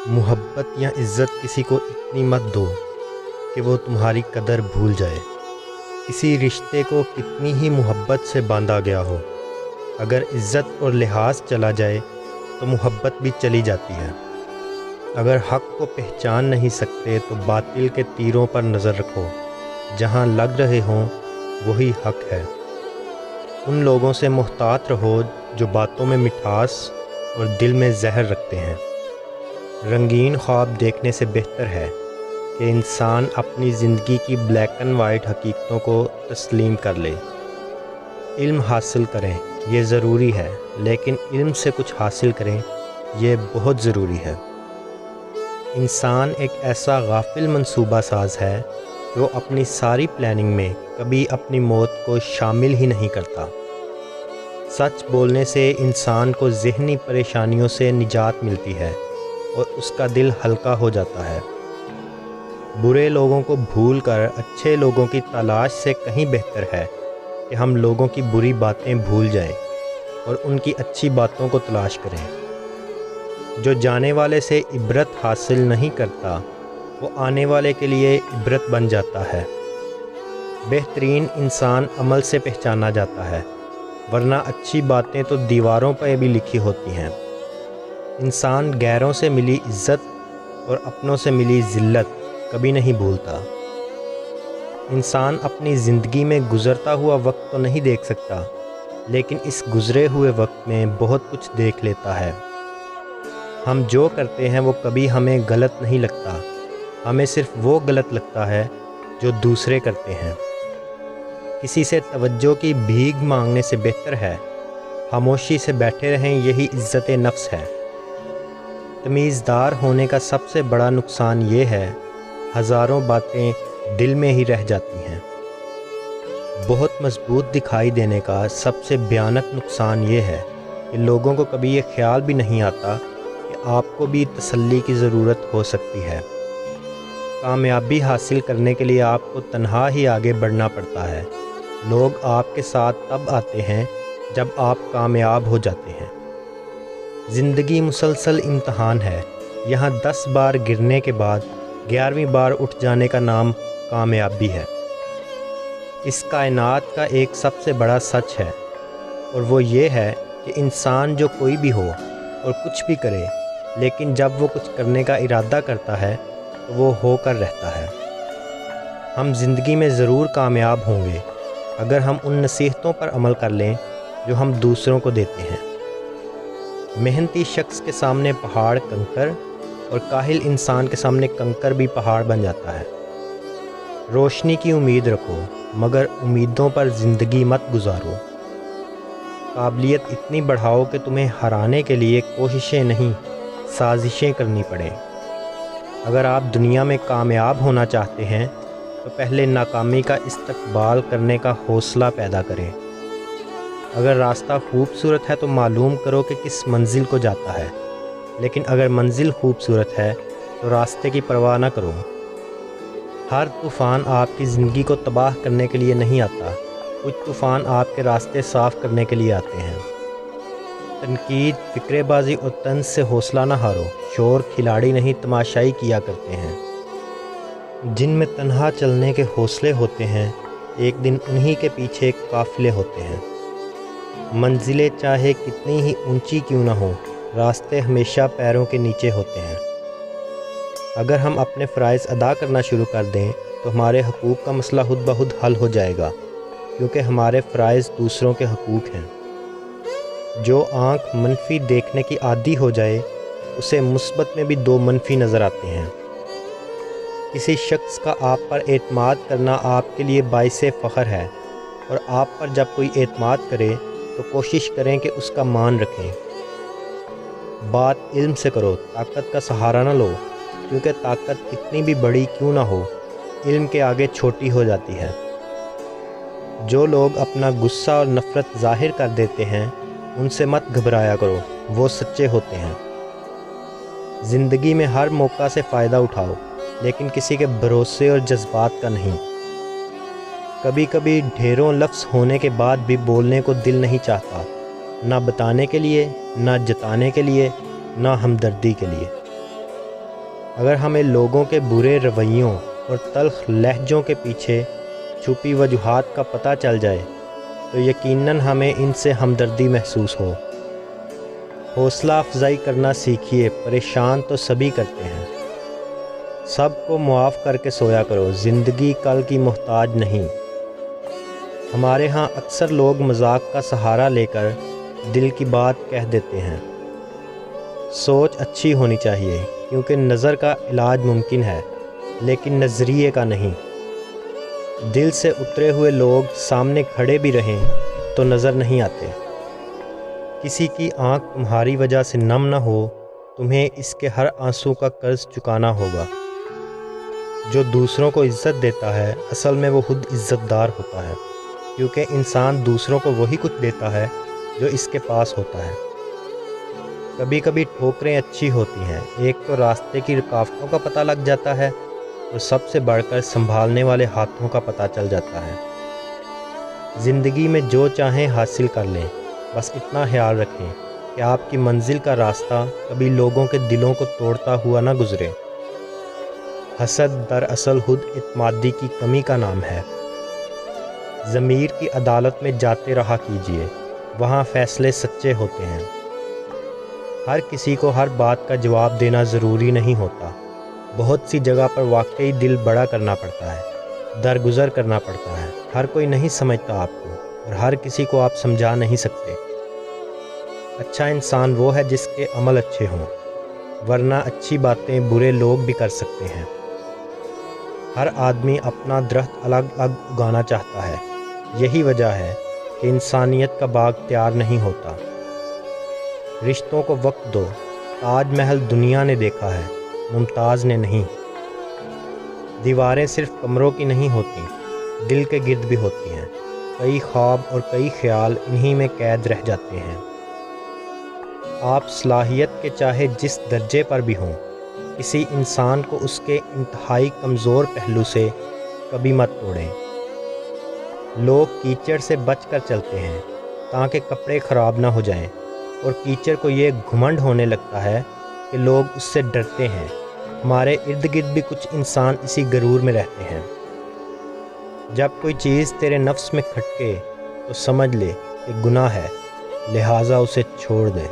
محبت یا عزت کسی کو اتنی مت دو کہ وہ تمہاری قدر بھول جائے۔ کسی رشتے کو کتنی ہی محبت سے باندھا گیا ہو، اگر عزت اور لحاظ چلا جائے تو محبت بھی چلی جاتی ہے۔ اگر حق کو پہچان نہیں سکتے تو باطل کے تیروں پر نظر رکھو، جہاں لگ رہے ہوں وہی حق ہے۔ ان لوگوں سے محتاط رہو جو باتوں میں مٹھاس اور دل میں زہر رکھتے ہیں۔ رنگین خواب دیکھنے سے بہتر ہے کہ انسان اپنی زندگی کی بلیک اینڈ وائٹ حقیقتوں کو تسلیم کر لے۔ علم حاصل کریں، یہ ضروری ہے، لیکن علم سے کچھ حاصل کریں، یہ بہت ضروری ہے۔ انسان ایک ایسا غافل منصوبہ ساز ہے کہ وہ اپنی ساری پلاننگ میں کبھی اپنی موت کو شامل ہی نہیں کرتا۔ سچ بولنے سے انسان کو ذہنی پریشانیوں سے نجات ملتی ہے اور اس کا دل ہلکا ہو جاتا ہے۔ برے لوگوں کو بھول کر اچھے لوگوں کی تلاش سے کہیں بہتر ہے کہ ہم لوگوں کی بری باتیں بھول جائیں اور ان کی اچھی باتوں کو تلاش کریں۔ جو جانے والے سے عبرت حاصل نہیں کرتا، وہ آنے والے کے لیے عبرت بن جاتا ہے۔ بہترین انسان عمل سے پہچانا جاتا ہے، ورنہ اچھی باتیں تو دیواروں پہ بھی لکھی ہوتی ہیں۔ انسان غیروں سے ملی عزت اور اپنوں سے ملی ذلت کبھی نہیں بھولتا۔ انسان اپنی زندگی میں گزرتا ہوا وقت تو نہیں دیکھ سکتا، لیکن اس گزرے ہوئے وقت میں بہت کچھ دیکھ لیتا ہے۔ ہم جو کرتے ہیں وہ کبھی ہمیں غلط نہیں لگتا، ہمیں صرف وہ غلط لگتا ہے جو دوسرے کرتے ہیں۔ کسی سے توجہ کی بھیک مانگنے سے بہتر ہے خاموشی سے بیٹھے رہیں، یہی عزت نفس ہے۔ تمیزدار ہونے کا سب سے بڑا نقصان یہ ہے، ہزاروں باتیں دل میں ہی رہ جاتی ہیں۔ بہت مضبوط دکھائی دینے کا سب سے بھیانک نقصان یہ ہے کہ لوگوں کو کبھی یہ خیال بھی نہیں آتا کہ آپ کو بھی تسلی کی ضرورت ہو سکتی ہے۔ کامیابی حاصل کرنے کے لیے آپ کو تنہا ہی آگے بڑھنا پڑتا ہے۔ لوگ آپ کے ساتھ تب آتے ہیں جب آپ کامیاب ہو جاتے ہیں۔ زندگی مسلسل امتحان ہے، یہاں 10 بار گرنے کے بعد 11ویں بار اٹھ جانے کا نام کامیابی ہے۔ اس کائنات کا ایک سب سے بڑا سچ ہے، اور وہ یہ ہے کہ انسان جو کوئی بھی ہو اور کچھ بھی کرے، لیکن جب وہ کچھ کرنے کا ارادہ کرتا ہے تو وہ ہو کر رہتا ہے۔ ہم زندگی میں ضرور کامیاب ہوں گے اگر ہم ان نصیحتوں پر عمل کر لیں جو ہم دوسروں کو دیتے ہیں۔ محنتی شخص کے سامنے پہاڑ کنکر اور کاہل انسان کے سامنے کنکر بھی پہاڑ بن جاتا ہے۔ روشنی کی امید رکھو، مگر امیدوں پر زندگی مت گزارو۔ قابلیت اتنی بڑھاؤ کہ تمہیں ہرانے کے لیے کوششیں نہیں، سازشیں کرنی پڑیں۔ اگر آپ دنیا میں کامیاب ہونا چاہتے ہیں تو پہلے ناکامی کا استقبال کرنے کا حوصلہ پیدا کریں۔ اگر راستہ خوبصورت ہے تو معلوم کرو کہ کس منزل کو جاتا ہے، لیکن اگر منزل خوبصورت ہے تو راستے کی پرواہ نہ کرو۔ ہر طوفان آپ کی زندگی کو تباہ کرنے کے لیے نہیں آتا، کچھ طوفان آپ کے راستے صاف کرنے کے لیے آتے ہیں۔ تنقید، فکرے بازی اور طنز سے حوصلہ نہ ہارو، شور کھلاڑی نہیں تماشائی کیا کرتے ہیں۔ جن میں تنہا چلنے کے حوصلے ہوتے ہیں، ایک دن انہی کے پیچھے قافلے ہوتے ہیں۔ منزلیں چاہے کتنی ہی اونچی کیوں نہ ہوں، راستے ہمیشہ پیروں کے نیچے ہوتے ہیں۔ اگر ہم اپنے فرائض ادا کرنا شروع کر دیں تو ہمارے حقوق کا مسئلہ خود بخود حل ہو جائے گا، کیونکہ ہمارے فرائض دوسروں کے حقوق ہیں۔ جو آنکھ منفی دیکھنے کی عادی ہو جائے، اسے مثبت میں بھی 2 منفی نظر آتے ہیں۔ کسی شخص کا آپ پر اعتماد کرنا آپ کے لیے باعث فخر ہے، اور آپ پر جب کوئی اعتماد کرے تو کوشش کریں کہ اس کا مان رکھیں۔ بات علم سے کرو، طاقت کا سہارا نہ لو، کیونکہ طاقت کتنی بھی بڑی کیوں نہ ہو، علم کے آگے چھوٹی ہو جاتی ہے۔ جو لوگ اپنا غصہ اور نفرت ظاہر کر دیتے ہیں، ان سے مت گھبرایا کرو، وہ سچے ہوتے ہیں۔ زندگی میں ہر موقع سے فائدہ اٹھاؤ، لیکن کسی کے بھروسے اور جذبات کا نہیں۔ کبھی کبھی ڈھیروں لفظ ہونے کے بعد بھی بولنے کو دل نہیں چاہتا، نہ بتانے کے لیے، نہ جتانے کے لیے، نہ ہمدردی کے لیے۔ اگر ہمیں لوگوں کے برے رویوں اور تلخ لہجوں کے پیچھے چھپی وجوہات کا پتہ چل جائے تو یقیناً ہمیں ان سے ہمدردی محسوس ہو۔ حوصلہ افزائی کرنا سیکھیے، پریشان تو سبھی کرتے ہیں۔ سب کو معاف کر کے سویا کرو، زندگی کل کی محتاج نہیں۔ ہمارے ہاں اکثر لوگ مذاق کا سہارا لے کر دل کی بات کہہ دیتے ہیں۔ سوچ اچھی ہونی چاہیے، کیونکہ نظر کا علاج ممکن ہے لیکن نظریے کا نہیں۔ دل سے اترے ہوئے لوگ سامنے کھڑے بھی رہیں تو نظر نہیں آتے۔ کسی کی آنکھ تمہاری وجہ سے نم نہ ہو، تمہیں اس کے ہر آنسو کا قرض چکانا ہوگا۔ جو دوسروں کو عزت دیتا ہے اصل میں وہ خود عزت دار ہوتا ہے، کیونکہ انسان دوسروں کو وہی کچھ دیتا ہے جو اس کے پاس ہوتا ہے۔ کبھی کبھی ٹھوکریں اچھی ہوتی ہیں، ایک تو راستے کی رکاوٹوں کا پتہ لگ جاتا ہے اور سب سے بڑھ کر سنبھالنے والے ہاتھوں کا پتہ چل جاتا ہے۔ زندگی میں جو چاہیں حاصل کر لیں، بس اتنا خیال رکھیں کہ آپ کی منزل کا راستہ کبھی لوگوں کے دلوں کو توڑتا ہوا نہ گزرے۔ حسد دراصل خود اعتمادی کی کمی کا نام ہے۔ ضمیر کی عدالت میں جاتے رہا کیجیے، وہاں فیصلے سچے ہوتے ہیں۔ ہر کسی کو ہر بات کا جواب دینا ضروری نہیں ہوتا۔ بہت سی جگہ پر واقعی دل بڑا کرنا پڑتا ہے، درگزر کرنا پڑتا ہے۔ ہر کوئی نہیں سمجھتا آپ کو، اور ہر کسی کو آپ سمجھا نہیں سکتے۔ اچھا انسان وہ ہے جس کے عمل اچھے ہوں، ورنہ اچھی باتیں برے لوگ بھی کر سکتے ہیں۔ ہر آدمی اپنا درخت الگ الگ اگانا چاہتا ہے، یہی وجہ ہے کہ انسانیت کا باغ تیار نہیں ہوتا۔ رشتوں کو وقت دو، تاج محل دنیا نے دیکھا ہے، ممتاز نے نہیں۔ دیواریں صرف کمروں کی نہیں ہوتی، دل کے گرد بھی ہوتی ہیں۔ کئی خواب اور کئی خیال انہی میں قید رہ جاتے ہیں۔ آپ صلاحیت کے چاہے جس درجے پر بھی ہوں، کسی انسان کو اس کے انتہائی کمزور پہلو سے کبھی مت توڑیں۔ لوگ کیچڑ سے بچ کر چلتے ہیں تاکہ کپڑے خراب نہ ہو جائیں، اور کیچڑ کو یہ گھمنڈ ہونے لگتا ہے کہ لوگ اس سے ڈرتے ہیں۔ ہمارے ارد گرد بھی کچھ انسان اسی غرور میں رہتے ہیں۔ جب کوئی چیز تیرے نفس میں کھٹکے تو سمجھ لے کہ گناہ ہے، لہٰذا اسے چھوڑ دے۔